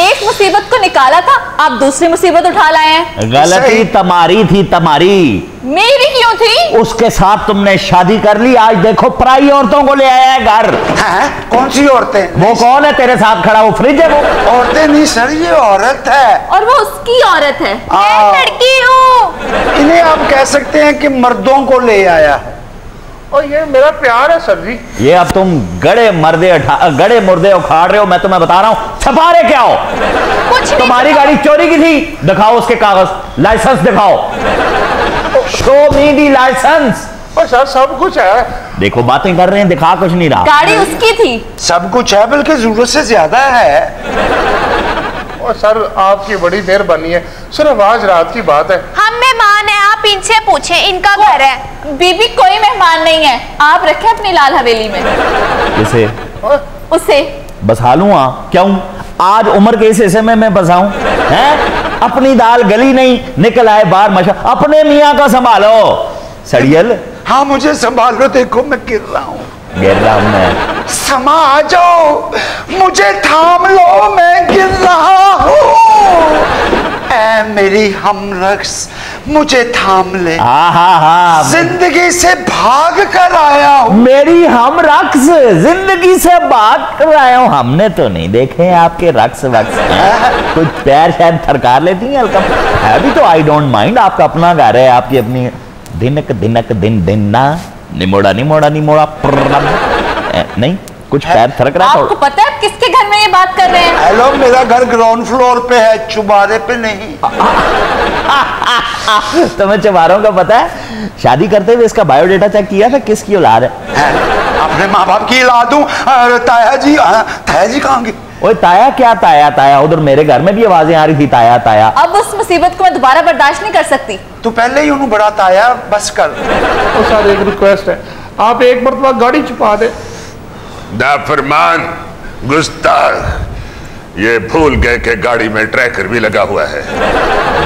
Speaker 2: एक मुसीबत को निकाला था, आप दूसरी मुसीबत उठा लाए हैं।
Speaker 6: गलती तुम्हारी थी, तुम्हारी।
Speaker 2: मेरी क्यों थी?
Speaker 6: उसके साथ तुमने शादी कर ली, आज देखो पराई औरतों को ले आया है घर।
Speaker 1: हैं? कौन सी औरतें?
Speaker 6: वो कौन है तेरे साथ खड़ा? वो फ्रिज है वो?
Speaker 1: औरतें नहीं सर, ये औरत है।
Speaker 2: और वो उसकी औरत है।
Speaker 1: हाँ।
Speaker 8: मैं लड़की हूँ।
Speaker 1: इन्हें आप कह सकते हैं कि मर्दों को ले आया है।
Speaker 7: और ये मेरा प्यार है सर जी।
Speaker 6: ये अब तुम गड़े मुर्दे उखाड़ रहे हो, मैं तुम्हें बता रहा हूँ, छपा रहे क्या हो?
Speaker 8: कुछ
Speaker 2: कुछ नहीं।
Speaker 6: तुम्हारी गाड़ी चोरी की थी, दिखाओ उसके कागज, लाइसेंस दिखाओ। शो मी दी लाइसेंस।
Speaker 7: और सर सब कुछ है।
Speaker 6: देखो बातें कर रहे हैं, दिखा कुछ नहीं रहा।
Speaker 2: गाड़ी उसकी थी।
Speaker 1: सब कुछ है, बल्कि जरूरत से ज्यादा है।
Speaker 7: और सर आपकी बड़ी मेहरबानी है, सिर्फ आज रात की बात है।
Speaker 8: हम मेहमान हैं, आप इनसे पूछें, इनका घर है।
Speaker 2: बीबी कोई मेहमान नहीं है, आप रखें अपनी लाल हवेली में।
Speaker 6: किसे?
Speaker 2: उसे
Speaker 6: बसा लूंगा क्यों? आज उम्र के इस हिस्से में मैं बसाऊं हैं? अपनी दाल गली नहीं, निकल आए बाहर मशा। अपने मियाँ का संभालो सड़ियल।
Speaker 1: हाँ मुझे संभालो, देखो मैं गिर रहा हूँ।
Speaker 6: गिर रहा हूं मैं।
Speaker 1: समा जाओ, मुझे थाम लो, मैं गिर रहा हूँ। ऐ मेरी हमरक्स, मुझे थाम ले।
Speaker 6: हाँ
Speaker 1: जिंदगी से भाग कर आया हूँ।
Speaker 6: मेरी हम रक्स, जिंदगी से भाग कर आया हूँ। हमने तो नहीं देखे हैं आपके रक्स वक्स। कुछ पैर शायद थरकार लेती हैं हल्का है भी तो। आई डोंट माइंड, आपका अपना घर है, आपकी अपनी दिनक दिनक दिन दिन ना निमोड़ा निमोड़ा निमोड़ा नहीं कुछ पैर थरक रहा है।
Speaker 2: आपको पता है आप किसके घर में ये बात कर रहे हैं?
Speaker 1: हेलो, मेरा घर ग्राउंड फ्लोर पे है, चुबारे पे नहीं।
Speaker 6: तुम्हें चुबारों का पता है? शादी करते हुए इसका बायोडेटा चेक किया था, किसकी औलाद है?
Speaker 1: अपने माँ बाप की औलाद हूँ। ताया जी, ताया जी कहाँ गए?
Speaker 6: ओए ताया क्या ताया ताया? उधर मेरे घर में भी आवाजें आ रही थी ताया ताया।
Speaker 2: अब उस मुसीबत को मैं दोबारा बर्दाश्त नहीं कर सकती।
Speaker 1: तू पहले ही उन्होंने बड़ा ताया, बस कर।
Speaker 7: तो सर एक रिक्वेस्ट है, आप एक मरतबा गाड़ी छुपा दे।
Speaker 9: नाफरमान, गुस्ताख, ये भूल गए कि गाड़ी में ट्रैकर भी लगा हुआ है,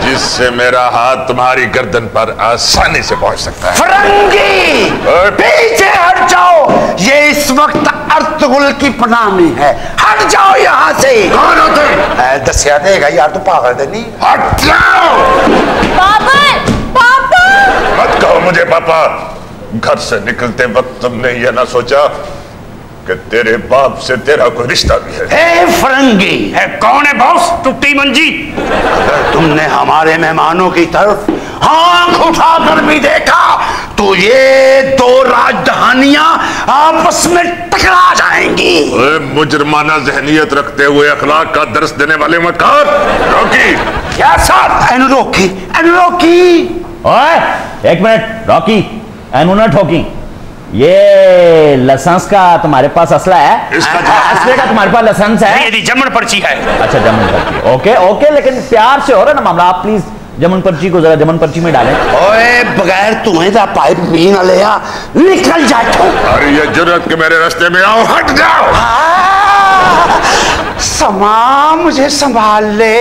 Speaker 9: जिससे मेरा हाथ तुम्हारी गर्दन पर आसानी से पहुंच सकता है।
Speaker 1: फरंगी, पीछे हट जाओ, ये इस वक्त अर्तुगरुल की पनाह में है। हट जाओ यहाँ से।
Speaker 9: कौन हो तुम?
Speaker 1: दसिया देगा यार, तू पागल है नहीं।
Speaker 9: हट जाओ।
Speaker 2: पापा, पापा।
Speaker 9: मत कहो मुझे पापा। घर से निकलते वक्त तुमने यह ना सोचा कि तेरे बाप से तेरा कोई रिश्ता भी है।
Speaker 1: ए फरंगी,
Speaker 9: है कौन है बॉस? टूटी मंजी।
Speaker 1: अगर तुमने हमारे मेहमानों की तरफ आंख उठाकर भी देखा तो ये दो राजधानियां आपस में टकरा जाएंगी।
Speaker 9: मुजरमाना जहनियत रखते हुए अखलाक का दर्स देने वाले मकार रॉकी।
Speaker 1: क्या सर? एनुरोकी, एनुरोकी।
Speaker 6: ओए एक मिनट रॉकी, एनु ना ठोकी। ये लाइसेंस का तुम्हारे पास असला है? असले का तुम्हारे पास लाइसेंस है?
Speaker 9: ये जमन पर्ची है।
Speaker 6: अच्छा जमन पर्ची, ओके ओके, लेकिन प्यार से हो रहा है ना मामला। आप प्लीज जमन पर्ची को जरा जमन पर्ची में डालें।
Speaker 1: ओए बगैर तुम्हें दा पाइप भी ना ले आ, निकल जाओ।
Speaker 9: अरे ये जुर्रत के मेरे रास्ते में आओ, हट जाओ।
Speaker 1: समा मुझे संभाल ले,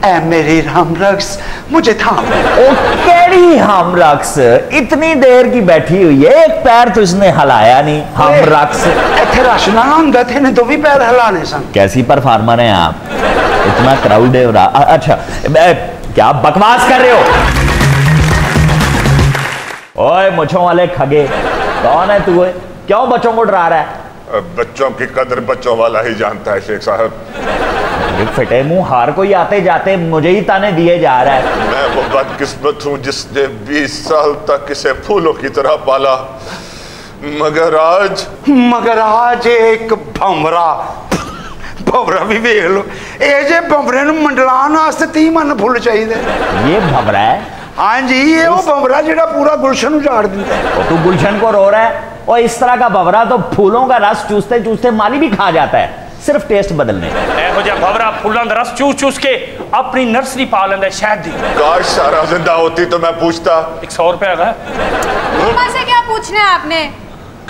Speaker 1: ऐ मेरी हमरक्स, मुझे थाम।
Speaker 6: ओ केड़ी हम रक्स, इतनी देर की बैठी हुई है, एक पैर तो इसने हिलाया नहीं। हम रक्स
Speaker 1: इथे राशना हुंदा थे ने दो भी पैर हिलाने सन।
Speaker 6: कैसी परफॉर्मर हैं आप? इतना क्राउड है। अच्छा क्या बकवास कर रहे हो? ओए मुछों वाले खगे, कौन है तू? क्यों बच्चों को डरा रहा है?
Speaker 9: बच्चों की कदर बच्चों वाला ही जानता है शेख साहब।
Speaker 6: फटे मुंह, हार कोई आते जाते मुझे ही ताने दिए जा रहा है।
Speaker 9: मैं वो बदकिस्मत हूं जिसने 20 साल तक इसे फूलों की तरह पाला, मगर आज
Speaker 1: एक भंवरा भी देख लो। ये जे भंवरे मंडलान वास्ते 30 मन फुल चाहिए।
Speaker 6: ये भंवरा है?
Speaker 1: हाँ जी, ये वो भंवरा जेड़ा पूरा गुलशन उजाड़ देता है।
Speaker 6: और तू गुलशन को रो रहा है? और इस तरह का भंवरा तो फूलों का रस चूसते चूसते माली भी खा जाता है, सिर्फ टेस्ट बदलने।
Speaker 10: भंवरा फूलों का रस चूस चूस के अपनी नर्सरी पा लेंदा शहद दी।
Speaker 9: काश सारा जिंदा होती तो मैं पूछता।
Speaker 10: 100 रुपया है।
Speaker 8: मम्मा से क्या पूछना है आपने?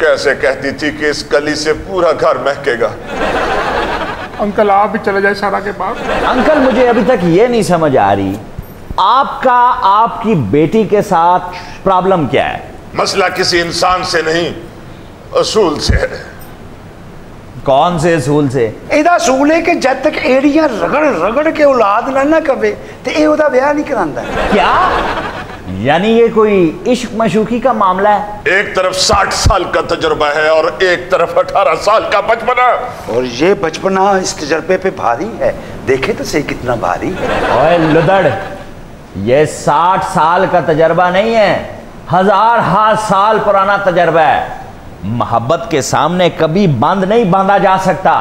Speaker 9: कैसे कहती थी कि इस कली से पूरा घर महकेगा।
Speaker 7: अंकल आप भी चले जाए सारा के पास।
Speaker 6: अंकल मुझे अभी तक ये नहीं समझ आ रही, आपका आपकी बेटी के साथ प्रॉब्लम क्या है?
Speaker 9: मसला किसी इंसान से नहीं, असूल से है।
Speaker 6: कौन से असूल से?
Speaker 1: एदा असूल है कि जब तक एड़ियां रगड़ रगड़ के औलाद ना कवे तो ये ओदा ब्याह नहीं करांदा।
Speaker 6: क्या यानी ये कोई इश्क मशूकी का मामला है?
Speaker 9: एक तरफ 60 साल का तजुर्बा है और एक तरफ 18 साल का बचपना।
Speaker 1: और ये बचपना इस तजर्बे पे भारी है, देखे तो सही कितना भारी है।
Speaker 6: ओए लुदड़, ये 60 साल का तजर्बा नहीं है, 1000 साल पुराना तजर्बा है। मोहब्बत के सामने कभी बंद नहीं बांधा जा सकता।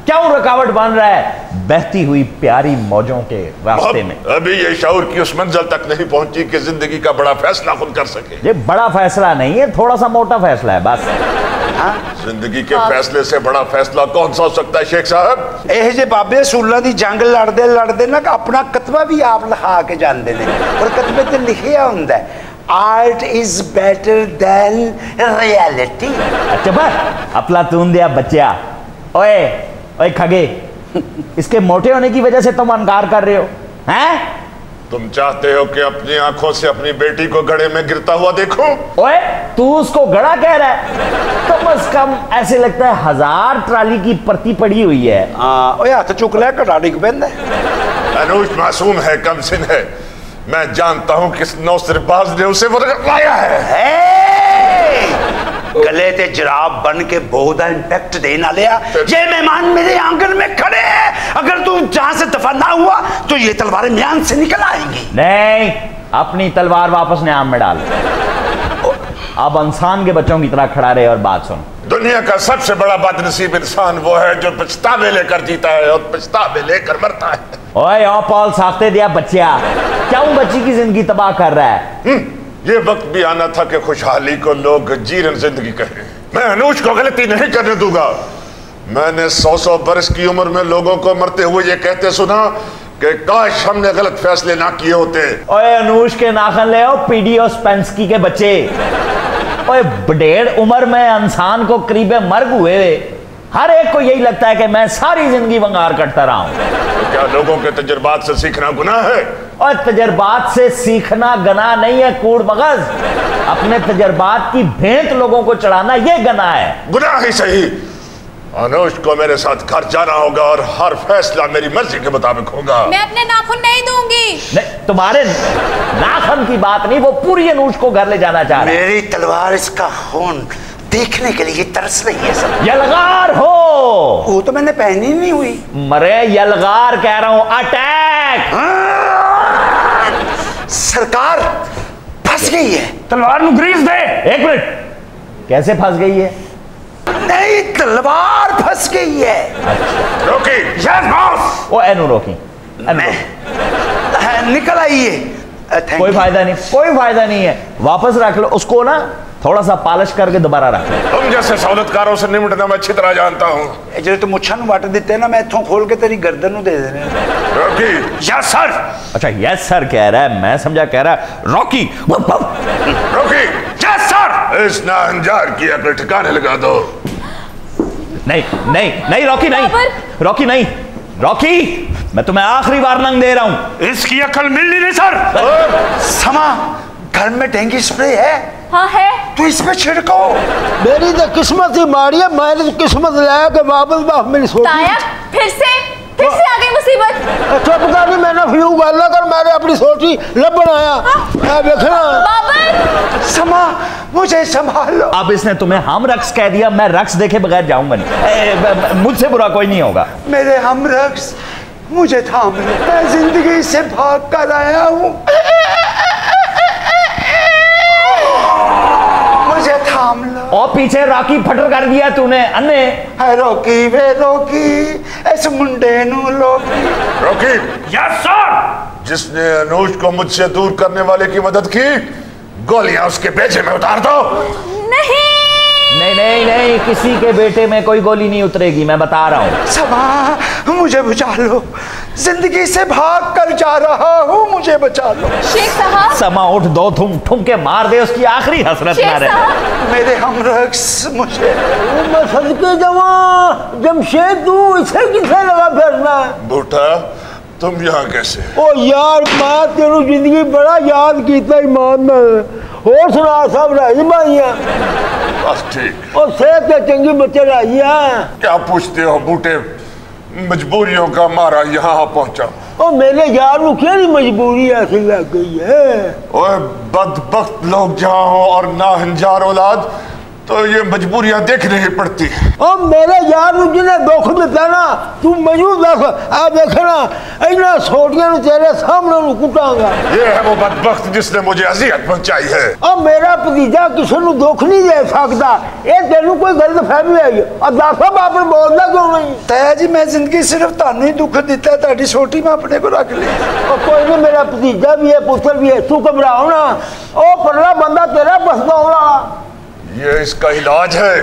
Speaker 6: क्यों रुकावट बन रहा है? बहती हुई प्यारी मौजों के रास्ते में।
Speaker 9: अभी ये शऊर की उस मंजिल तक नहीं पहुंची कि जिंदगी का बड़ा फैसला खुद कर सके।
Speaker 6: ये बड़ा फैसला नहीं है, थोड़ा सा मोटा फैसला है बस।
Speaker 9: जिंदगी के फैसले से बड़ा फैसला कौन सा हो सकता है शेख साहब?
Speaker 1: ਇਹ ਜੇ ਬਾਬੇ ਸੂਲਾਂ ਦੀ ਜੰਗ ਲੜਦੇ ਲੜਦੇ ਨਾ ਆਪਣਾ ਕਤਬਾ ਵੀ ਆਪ ਲਿਖਾ ਕੇ ਜਾਂਦੇ ਨੇ ਔਰ ਕਤਬੇ ਤੇ ਲਿਖਿਆ ਹੁੰਦਾ ਹੈ art is better than reality.
Speaker 6: अच्छा बस अफलातून दिया बच्चा। ओए ओए खगे, इसके मोटे होने की वजह से तुम इनकार कर रहे हो हैं?
Speaker 9: तुम चाहते हो कि अपनी आंखों से अपनी बेटी को गड्ढे में गिरता हुआ देखो?
Speaker 6: ओए तू उसको गड़ा कह रहा है? कम से कम ऐसे लगता है 1000 ट्राली की परती पड़ी हुई है।
Speaker 1: ओए हाथ चुक ले कड़ा डिग पैंदा।
Speaker 9: अनुज मासूम है, कम सिन है। मैं जानता हूं किस नौसरबाज ने उसे लाया है।
Speaker 1: गले ते जराब बन के बहुत इंपैक्ट देना लिया। ये मेहमान मेरे आंगन में खड़े हैं, अगर तू जहां से दफा ना हुआ तो ये तलवारें म्यान से निकल आएंगी।
Speaker 6: नहीं, अपनी तलवार वापस न्याम में डाल। अब इंसान के बच्चों की तरह खड़ा रहे और बात सुन।
Speaker 9: दुनिया का सबसे बड़ा बदनसीब इंसान वो है जो पछतावे लेकर जीता है और पछतावे लेकर मरता है।
Speaker 6: ओए ओ पॉल साफ्ते दिया बच्चा, क्यों बच्ची की जिंदगी तबाह कर रहा है?
Speaker 9: ये वक्त भी आना था कि खुशहाली को लोग जीवन जिंदगी कहें। मैं अनुज को गलती नहीं करने दूंगा। मैंने 100 बरस की उम्र में लोगों को मरते हुए ये कहते सुना कि काश हमने गलत फैसले ना किए होते।
Speaker 6: ओए अनुज के नाखन ले आओ, पीडीओ स्पेंसकी के बच्चे। ओए 1.5 उम्र में इंसान को करीब मर्ग हुए, हर एक को यही लगता है कि मैं सारी जिंदगी वंगार करता रहा हूं।
Speaker 9: तो क्या लोगों के तजुर्बात से सीखना गुनाह है?
Speaker 6: और तजुर्बात से सीखना गुनाह नहीं है कूड़ मगज, अपने तजुर्बात की भेंट लोगों को चढ़ाना यह गुनाह है।
Speaker 9: गुनाह ही सही। अनुज को मेरे साथ घर जाना होगा और हर फैसला मेरी मर्जी के मुताबिक होगा।
Speaker 8: मैं अपने नाखून नहीं दूंगी।
Speaker 6: नहीं, तुम्हारे नाखून की बात नहीं, वो पूरी अनुज को घर ले जाना चाह रहा है।
Speaker 1: मेरी तलवार इसका खून देखने के लिए तरस रही है सब।
Speaker 6: यलगार हो।
Speaker 1: वो तो मैंने पहनी नहीं हुई।
Speaker 6: मरे यलगार कह रहा हूं, अटैक।
Speaker 1: सरकार फंस गई है।
Speaker 10: तलवार नु ग्रीस दे।
Speaker 6: 1 मिनट, कैसे फंस गई है?
Speaker 1: नहीं, तलवार फंस गई है।
Speaker 6: अच्छा
Speaker 9: रोकी।
Speaker 1: Yes boss.
Speaker 6: ओ एनु रोकी,
Speaker 1: निकल आइए।
Speaker 6: कोई फायदा नहीं, कोई फायदा नहीं है, वापस रख लो उसको ना, थोड़ा सा पॉलिश करके दोबारा रख लो।
Speaker 9: तुम जैसे सहूलतकारों से निपटना मैं अच्छी तरह जानता हूँ।
Speaker 1: जो तू मुच्छा वट देते ना, मैं इथों खोल के तेरी गर्दन दे देने।
Speaker 9: रॉकी।
Speaker 6: Yes sir. अच्छा यस सर कह रहा है, मैं समझा कह रहा है रॉकी।
Speaker 9: रॉकी। Yes sir. इस नाअंजार की अकल ठिकाने लगा दो।
Speaker 6: नहीं नहीं नहीं रॉकी नहीं, रॉकी नहीं, रॉकी मैं तुम्हें आखिरी वार्निंग दे रहा हूं,
Speaker 10: इसकी अकल मिल नहीं सर।
Speaker 1: समा, घर में डेंगू स्प्रे है?
Speaker 2: हाँ है।
Speaker 1: तो इसमें छिड़को।
Speaker 3: मेरी तो किस्मत ही माड़ी है, मैंने तो किस्मत लाया कि वापस बाप मेरी सोच।
Speaker 2: ताया फिर से आ गई मुसीबत।
Speaker 3: अच्छा पता नहीं मैंने फ्लू गाला कर मैंने अपनी सोची लब बनाया। देखना
Speaker 2: बाबर।
Speaker 1: समा, मुझे संभाल लो।
Speaker 6: अब इसने तुम्हें हम रक्स कह दिया, मैं रक्स देखे बगैर जाऊंगा नहीं। मुझसे बुरा कोई नहीं होगा।
Speaker 1: मेरे हम रक्स, मुझे थाम लो, मैं जिंदगी से भाग कर आया हूँ। मुझे थाम लो।
Speaker 6: और पीछे रॉकी फटर कर दिया तूने अन्ने।
Speaker 1: है रोकी वे रोकी, ऐसे मुंडे नू लोकी।
Speaker 9: रॉकी।
Speaker 10: Yes sir.
Speaker 9: जिसने अनुज को मुझसे दूर करने वाले की मदद की, गोलियां उसके बेटे में उतार दो।
Speaker 2: नहीं
Speaker 6: नहीं नहीं नहीं, किसी के बेटे में कोई गोली नहीं उतरेगी, मैं बता रहा हूँ।
Speaker 1: समा, मुझे बचा लो, जिंदगी से भाग कर जा रहा हूँ, मुझे बचा लो।
Speaker 2: शेख साहब।
Speaker 6: समा उठ, 2 ठुम के मार दे, उसकी आखिरी हसरत ना रहे।
Speaker 1: मेरे हम रक्स, मुझे
Speaker 3: मैं सदके जवा जमशेद तू इसे किसे लगा फिरना?
Speaker 9: बूटा तुम यहाँ कैसे?
Speaker 3: ओ यार मैं तेरू जिंदगी बड़ा याद कीता ईमान नाल। और सुना सब राजी भाइया?
Speaker 9: बस ठीक।
Speaker 3: और सेहत के चंगी बच्चे राजी हैं?
Speaker 9: क्या पूछते हो बूटे, मजबूरियों का मारा यहाँ पहुंचा।
Speaker 3: और मेरे यार को क्या मजबूरी ऐसी लग गई है?
Speaker 9: ओए बदबख्त लोग जहाँ हो और नाहंजार औलाद, तो ये मजबूरियां देखनी ही पड़ती है।
Speaker 3: और मेरे यार जिन्हें दुख दिता ना तू मैनू दस आ देखना इन्हें सोटियां तेरे सामने कुटांगा।
Speaker 9: ये है वो बदबख्त जिसने मुझे अजियत पहुंचाई है।
Speaker 3: और मेरा भतीजा किसी को दुख नहीं दे सकता, ये तेनू कोई गलत फहमी आई है। और दस बाप बोलता क्यों नहीं?
Speaker 1: ताया जी मैं जिंदगी सिर्फ तानू ही दुख दिता, ताड़ी सोटी मैं अपने को रख ली।
Speaker 3: और कोई नहीं, मेरा भतीजा भी है पुत्र भी है, तू घबराओ ना। ओ परला बंदा तेरा पछताओना।
Speaker 9: ये इसका इलाज है।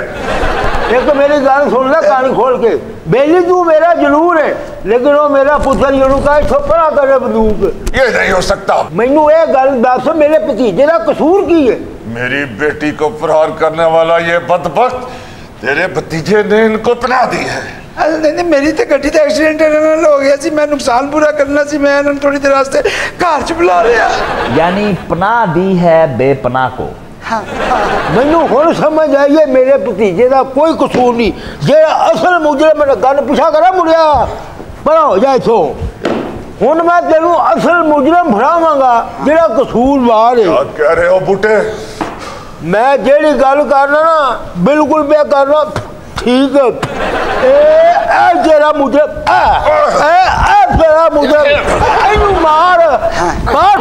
Speaker 3: एक तो मेरी गाल सुन ले कान खोल के, बेली तू मेरा जरूर है लेकिन वो मेरा पुत्र जरूर का छोपरा करे बंदूक।
Speaker 9: ये नहीं हो सकता।
Speaker 3: मैनू ये गल दस मेरे भतीजे का कसूर की है?
Speaker 9: मेरी बेटी को प्रहार करने वाला ये बदबख्त तेरे भतीजे ने इनको पनाह दी है।
Speaker 1: नहीं मेरी तो गड्डी का एक्सीडेंट हो गया सी, मैं नुकसान पूरा करना सी, मैं थोड़ी देर वास्ते घर च बुला लिया।
Speaker 6: यानी पनाह दी है बेपनाह को।
Speaker 3: मैनू हुण समझ आई है मेरे भतीजे का कोई कसूर नहीं। जो असल मुजरिम गल पिछा करा मुड़िया बड़ा हो जाए इथों। हुण मैं तेनू असल मुजरिम फड़ावांगा जेड़ा कसूरवार है।
Speaker 9: क्या कह रहे हो बूटे?
Speaker 3: मैं जेड़ी गल करना ना बिल्कुल पे करना ठीक है। तेरा मुजरिम तेरा मुजरिम मार मार